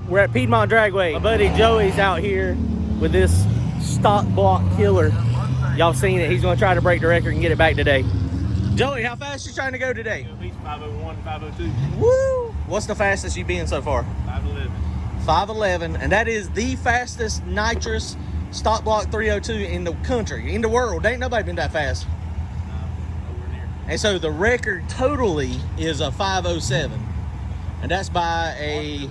We're at Piedmont Dragway. My buddy Joey's out here with this stock block killer. Y'all seen it. He's gonna try to break the record and get it back today. Joey, how fast you trying to go today? At least 501, 502. Woo! What's the fastest you've been so far? 511. 511, and that is the fastest nitrous stock block 302 in the country, in the world. Ain't nobody been that fast. Nowhere near. And so the record totally is a 507, and that's by a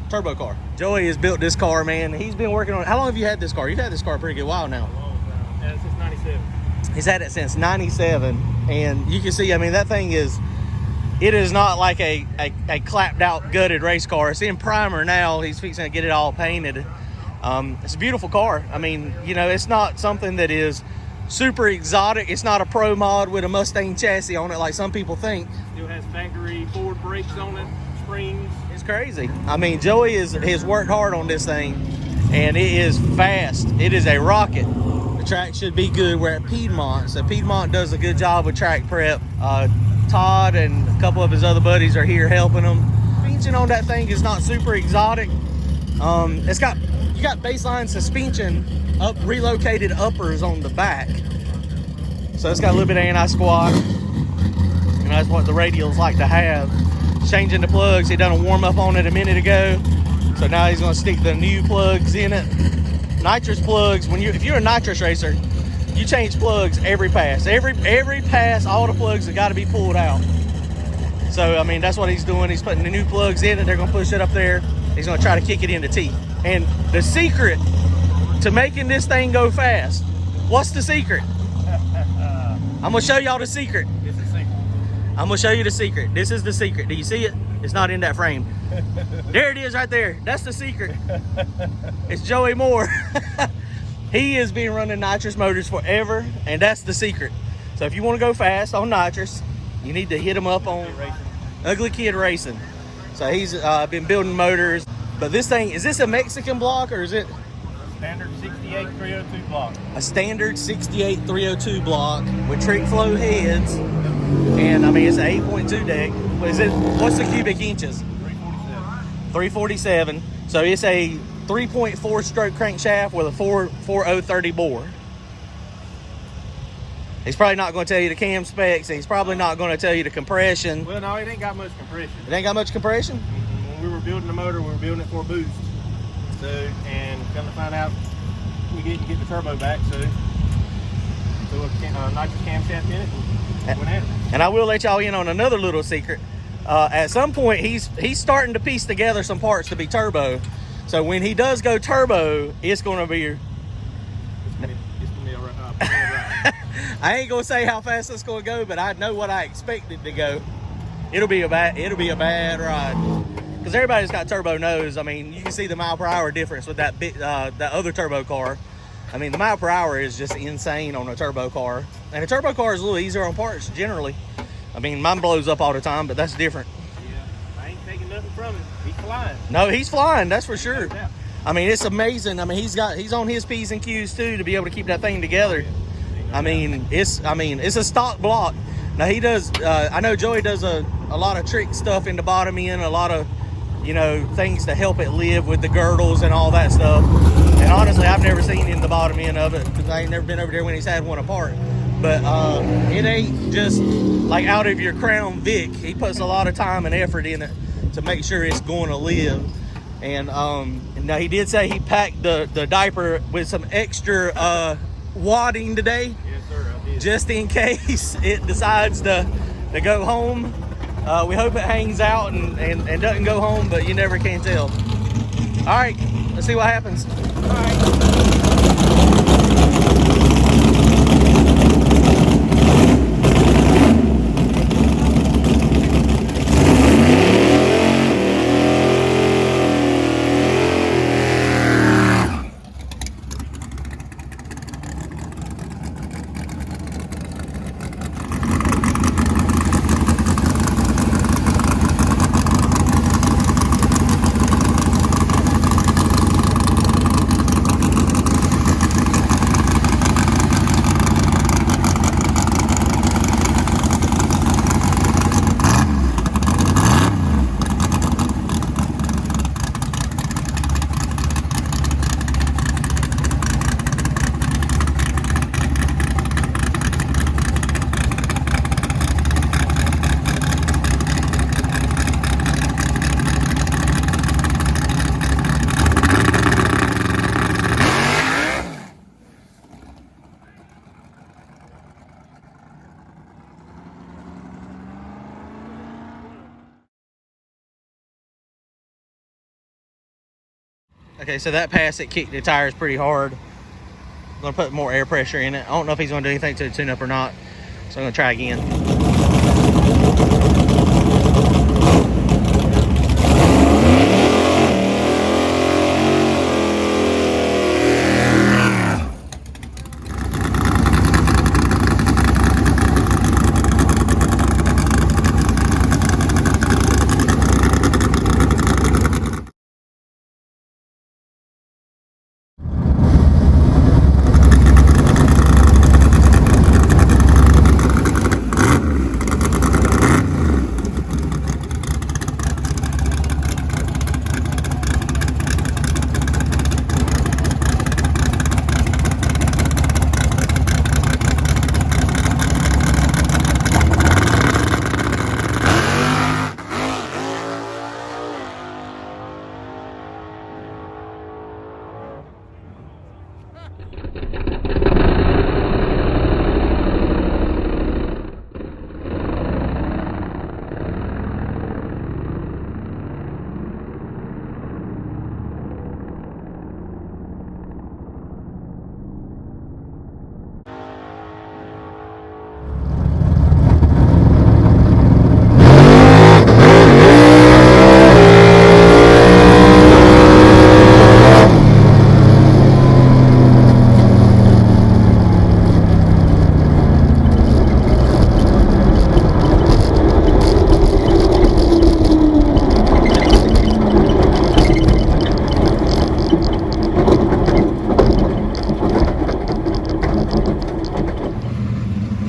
turbo car. Joey has built this car, man. He's been working on it. How long have you had this car? You've had this car a pretty good while now. A long time. Since 97. He's had it since 97, and you can see, I mean, that thing is, it is not like a clapped out, gutted race car. It's in primer now. He's fixing to get it all painted. It's a beautiful car. I mean, you know, it's not something that is super exotic. It's not a pro mod with a Mustang chassis on it like some people think. Still has factory Ford brakes on it, springs. It's crazy. I mean, Joey has worked hard on this thing, and it is fast. It is a rocket. The track should be good. We're at Piedmont, so Piedmont does a good job with track prep. Todd and a couple of his other buddies are here helping him. Suspension on that thing is not super exotic. You got baseline suspension relocated uppers on the back, so it's got a little bit of anti-squat, and that's what the radials like to have. Changing the plugs, he done a warm up on it a minute ago, so now he's going to stick the new plugs in it. Nitrous plugs, if you're a nitrous racer, you change plugs every pass. Every pass, all the plugs have got to be pulled out. So, I mean, that's what he's doing. He's putting the new plugs in, and they're going to push it up there. He's going to try to kick it into T. And the secret to making this thing go fast, what's the secret? I'm going to show y'all the secret. It's a secret. I'm going to show you the secret. This is the secret. Do you see it? It's not in that frame. There it is right there. That's the secret. It's Joey Moore. He has been running nitrous motors forever, and that's the secret. So if you want to go fast on nitrous, you need to hit him up on Ugly Kid Racing. So he's been building motors. But this thing, is this a Mexican block, or is it? Standard 68 302 block. A standard 68 302 block with trick flow heads. And I mean, it's an 8.2 deck. What's the cubic inches? 347. 347. So it's a 3.4 stroke crankshaft with a 4030 bore. He's probably not going to tell you the cam specs. He's probably not going to tell you the compression. Well, no, it ain't got much compression. It ain't got much compression? When we were building the motor, we were building it for a boost. So, and come to find out, we get the turbo back, so a nitrous camshaft in it and went at it. And I will let y'all in on another little secret. At some point, he's starting to piece together some parts to be turbo. So when he does go turbo, it's going to be... It's gonna be all right. I ain't gonna say how fast it's gonna go, but I know what I expect it to go. It'll be a bad ride. Because everybody's got turbo knows. I mean, you can see the mile per hour difference with that other turbo car. I mean, the mile per hour is just insane on a turbo car. And a turbo car is a little easier on parts generally. I mean, mine blows up all the time, but that's different. Yeah, I ain't taking nothing from him. He's flying. No, he's flying, that's for sure. I mean, it's amazing. I mean, he's on his P's and Q's too to be able to keep that thing together. I mean, it's a stock block. Now he does. I know Joey does a lot of trick stuff in the bottom end, a lot of things to help it live with the girdles and all that stuff. And honestly, I've never seen in the bottom end of it because I ain't never been over there when he's had one apart. But it ain't just like out of your Crown Vic. He puts a lot of time and effort in it to make sure it's going to live. And now he did say he packed the diaper with some extra wadding today. Yes, sir, I did. Just in case it decides to go home. We hope it hangs out and doesn't go home, but you never can tell. All right, let's see what happens. All right. Okay, so that pass, it kicked the tires pretty hard. I'm gonna put more air pressure in it. I don't know if he's gonna do anything to the tune-up or not, so I'm gonna try again.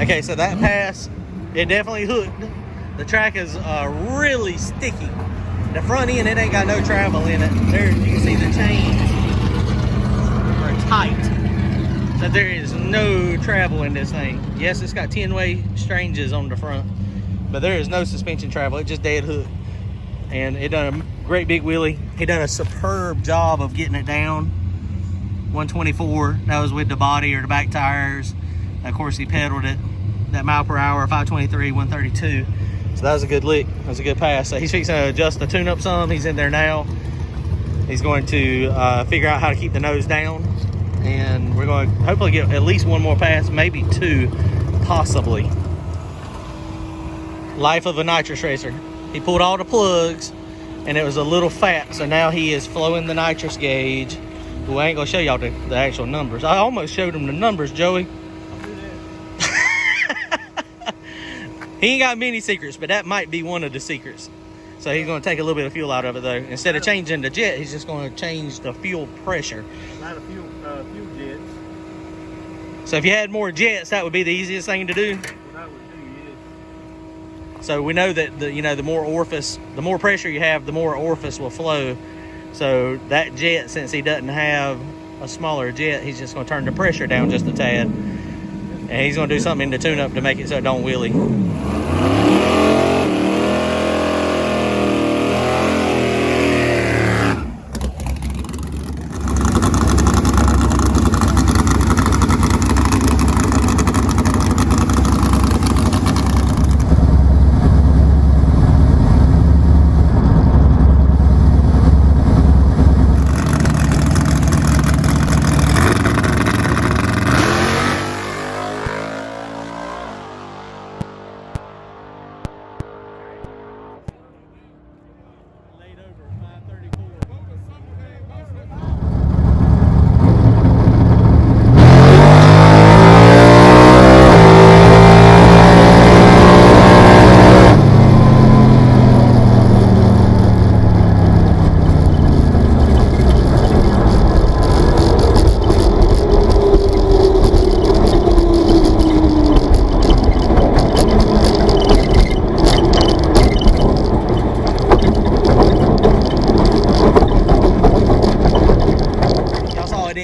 Okay, so that pass, it definitely hooked. The track is really sticky. The front end, it ain't got no travel in it. There, you can see the chains are tight. So there is no travel in this thing. Yes, it's got 10-way stranges on the front, but there is no suspension travel. It just dead hooked. And it done a great big wheelie. He done a superb job of getting it down. 124, that was with the body or the back tires. Of course, he pedaled it. That mile per hour, 523, 132. So that was a good lick. That was a good pass. So he's fixing to adjust the tune-up some. He's in there now. He's going to figure out how to keep the nose down. And we're going to hopefully get at least one more pass, maybe two, possibly. Life of a nitrous racer. He pulled all the plugs, and it was a little fat. So now he is flowing the nitrous gauge. Well, I ain't going to show y'all the actual numbers. I almost showed him the numbers, Joey. He ain't got many secrets, but that might be one of the secrets. So he's going to take a little bit of fuel out of it, though. Instead of changing the jet, he's just going to change the fuel pressure. A lot of fuel jets. So if you had more jets, that would be the easiest thing to do. What I would do is. So we know that the more orifice, the more pressure you have, the more orifice will flow. So that jet, since he doesn't have a smaller jet, he's just going to turn the pressure down just a tad. And he's going to do something in the tune-up to make it so it don't wheelie.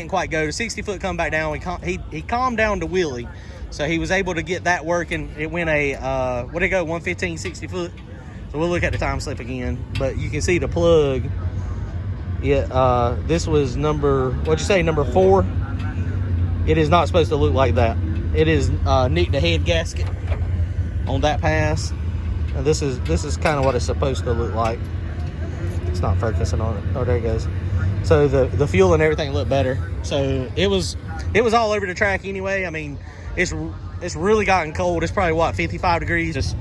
Quite go to 60 foot, come back down. He calmed down to wheelie, so he was able to get that working. It went a what did it go, 115 60 foot. So we'll look at the time slip again, but you can see the plug. Yeah, this was what'd you say, number 4? It is not supposed to look like that. It is nicked the head gasket on that pass, and this is kind of what it's supposed to look like. It's not focusing on it. Oh, there it goes. So the fuel and everything looked better. So it was all over the track anyway. I mean, it's really gotten cold. It's probably what, 55 degrees. Just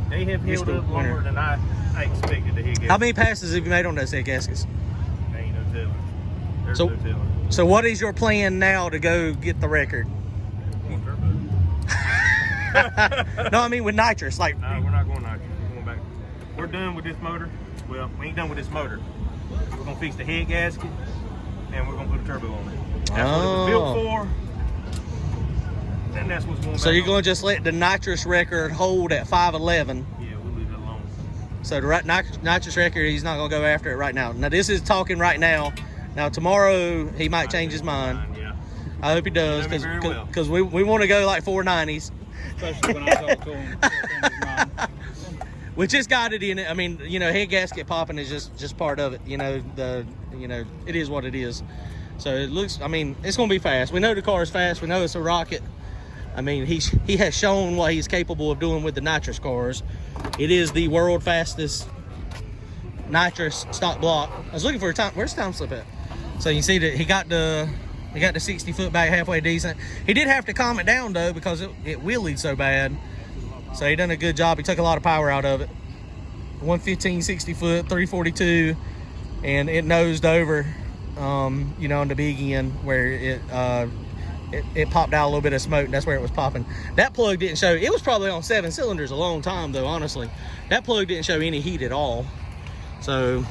they have healed up longer than I expected to hit. How many passes have you made on those head gaskets? Ain't no telling. There's no telling. So what is your plan now to go get the record? No, I mean with nitrous. Like, no, we're not going nitrous. We're going back. We're done with this motor. Well, we ain't done with this motor. We're gonna fix the head gasket, and we're gonna put a turbo on it. That's what it was built for. And that's what's going back. So you're gonna just let the nitrous record hold at 511? Yeah, we'll leave it alone. So the nitrous record, he's not gonna go after it right now. Now this is talking right now. Now tomorrow he might change his mind. Yeah. I hope he does, because we want to go like 490s. Especially when I talk to him. Which is guided in it. I mean, you know, head gasket popping is just part of it. You know, it is what it is. So it looks, I mean, it's going to be fast. We know the car is fast. We know it's a rocket. I mean, he has shown what he's capable of doing with the nitrous cars. It is the world fastest nitrous stock block. I was looking for a time. Where's the time slip at? So you see that he got the 60 foot back halfway decent. He did have to calm it down though, because it wheelied so bad. So he done a good job. He took a lot of power out of it. 115, 60 foot, 342, and it nosed over, you know, on the big end where it popped out a little bit of smoke. And that's where it was popping. That plug didn't show. It was probably on 7 cylinders a long time though, honestly. That plug didn't show any heat at all. So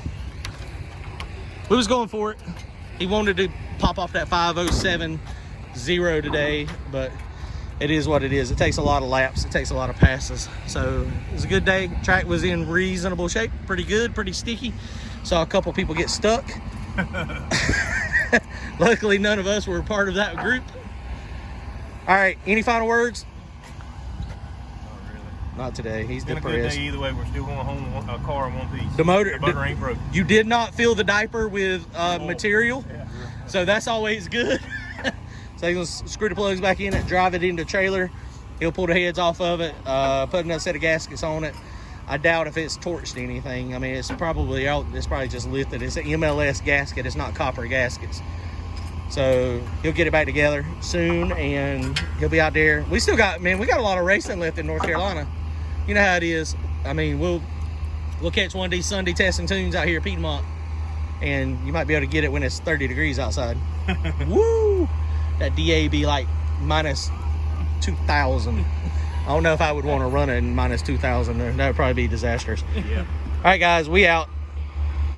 we was going for it. He wanted to pop off that 507.0 today, but it is what it is. It takes a lot of laps. It takes a lot of passes. So it was a good day. Track was in reasonable shape. Pretty good, pretty sticky. Saw a couple people get stuck. Luckily, none of us were part of that group. All right, any final words? Not really. Not today. He's been depressed. A good day either way. We're still going home a car in one piece. The motor ain't broken. You did not fill the diaper with material. Yeah. So that's always good. So he's gonna screw the plugs back in it, drive it into the trailer. He'll pull the heads off of it, put another set of gaskets on it. I doubt if it's torched anything. I mean, it's probably just lifted. It's an MLS gasket. It's not copper gaskets. So he'll get it back together soon, and he'll be out there. We still got, man, we got a lot of racing left in North Carolina. You know how it is. I mean, we'll catch one of these Sunday testing tunes out here at Piedmont, and you might be able to get it when it's 30 degrees outside. Woo! That DA be like minus 2,000. I don't know if I would want to run it in minus 2,000. That would probably be disastrous. Yeah. All right, guys, we out.